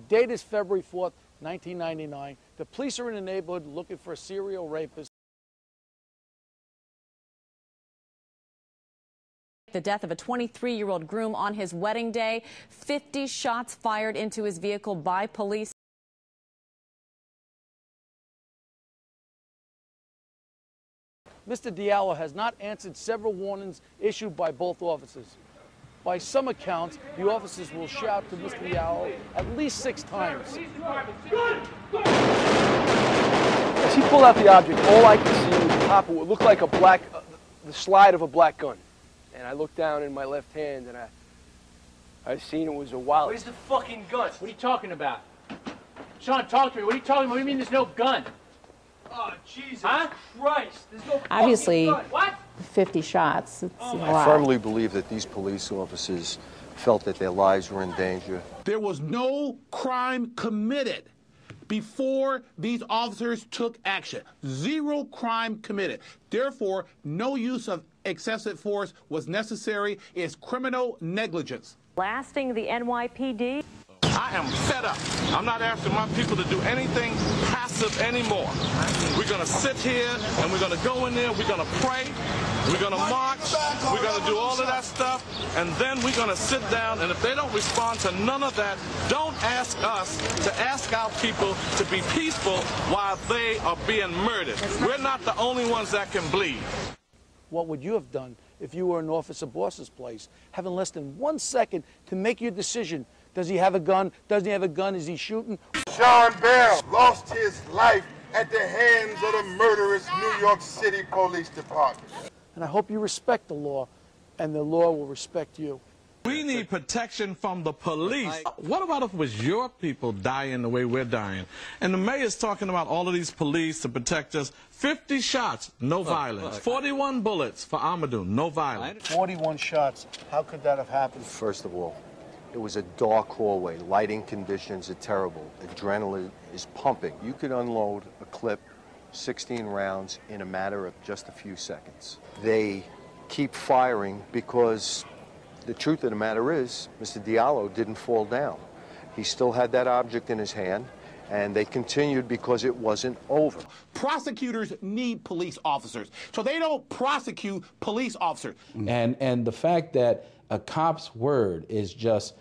date is February 4th, 1999. The police are in the neighborhood looking for a serial rapist. The death of a 23-year-old groom on his wedding day. 50 shots fired into his vehicle by police. Mr. Diallo has not answered several warnings issued by both officers. By some accounts, the officers will shout to Mr. Diallo at least 6 times. As he pulled out the object, all I could see was the top of what looked like the slide of a black gun. And I looked down in my left hand, and I seen it was a wallet. Where's the fucking gun? What are you talking about? Sean, talk to me. What are you talking about? What do you mean there's no gun? Oh, Jesus Christ. There's no Obviously, gun. What? 50 shots. It's a lot. I firmly believe that these police officers felt that their lives were in danger. There was no crime committed before these officers took action. 0 crime committed. Therefore, no use of excessive force was necessary. It's criminal negligence. Blasting the NYPD. I am fed up. I'm not asking my people to do anything passive anymore. We're going to sit here and we're going to go in there, we're going to pray, we're going to march, we're going to do all of that stuff, and then we're going to sit down, and if they don't respond to none of that, don't ask us to ask our people to be peaceful while they are being murdered. We're not the only ones that can bleed. What would you have done if you were in Officer Boss's place, having less than 1 second to make your decision? Does he have a gun? Doesn't he have a gun? Is he shooting? Sean Bell lost his life at the hands of the murderous New York City Police Department. And I hope you respect the law, and the law will respect you. We need protection from the police. What about if it was your people dying the way we're dying? And the mayor's talking about all of these police to protect us. 50 shots, no violence. 41 bullets for Amadou, no violence. 41 shots. How could that have happened? First of all, it was a dark hallway. Lighting conditions are terrible. Adrenaline is pumping. You could unload a clip, 16 rounds, in a matter of just a few seconds. They keep firing because the truth of the matter is, Mr. Diallo didn't fall down. He still had that object in his hand, and they continued because it wasn't over. Prosecutors need police officers, so they don't prosecute police officers. And the fact that a cop's word is just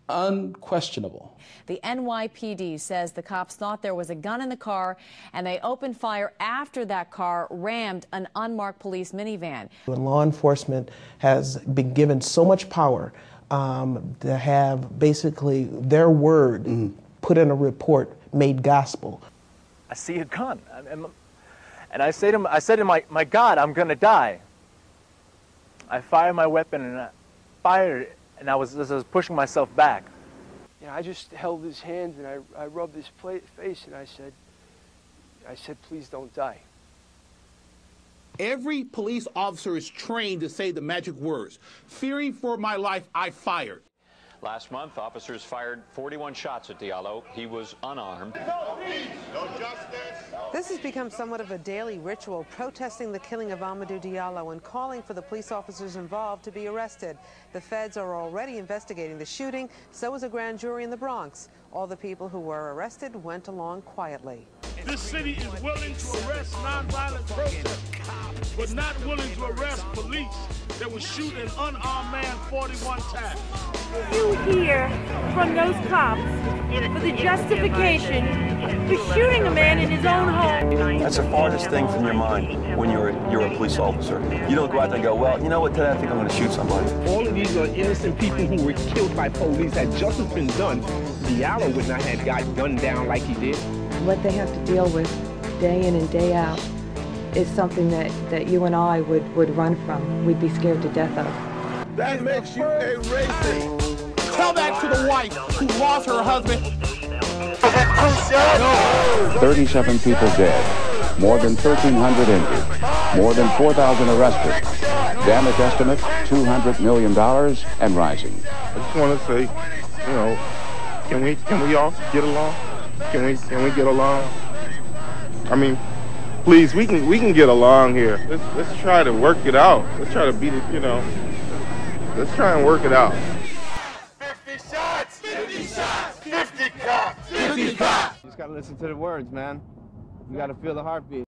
unquestionable. The NYPD says the cops thought there was a gun in the car, and they opened fire after that car rammed an unmarked police minivan. When law enforcement has been given so much power to have basically their word put in a report made gospel. I see a gun, and I said to my God, I'm going to die. I fired my weapon, and I fired it, and I was pushing myself back. Yeah, I just held his hand and I rubbed his face and I said, please don't die. Every police officer is trained to say the magic words. Fearing for my life, I fired. Last month, officers fired 41 shots at Diallo. He was unarmed. No peace, no justice. This has become somewhat of a daily ritual, protesting the killing of Amadou Diallo and calling for the police officers involved to be arrested. The feds are already investigating the shooting. So is a grand jury in the Bronx. All the people who were arrested went along quietly. This city is willing to arrest nonviolent protesters, but not willing to arrest police that would shoot an unarmed man 41 times. You hear from those cops for the justification for shooting a man in his own home. That's the farthest thing from your mind when you're a police officer. You don't go out there and go, well, you know what, today I think I'm going to shoot somebody. All of these are innocent people who were killed by police. Had justice been done, Diallo would not have got gunned down like he did. What they have to deal with day in and day out is something that you and I would run from. We'd be scared to death of. That makes you a racist. Tell that to the wife who lost her husband. 37 people dead, more than 1,300 injured, more than 4,000 arrested. Damage estimate, $200 million and rising. I just want to say, you know, can we all get along? Can we get along? I mean, please, we can get along here. Let's try to work it out. Let's try to beat it, you know. Let's try and work it out. 50 shots! 50 shots! 50 cops! pussy fat. You just gotta listen to the words, man. You gotta feel the heartbeat.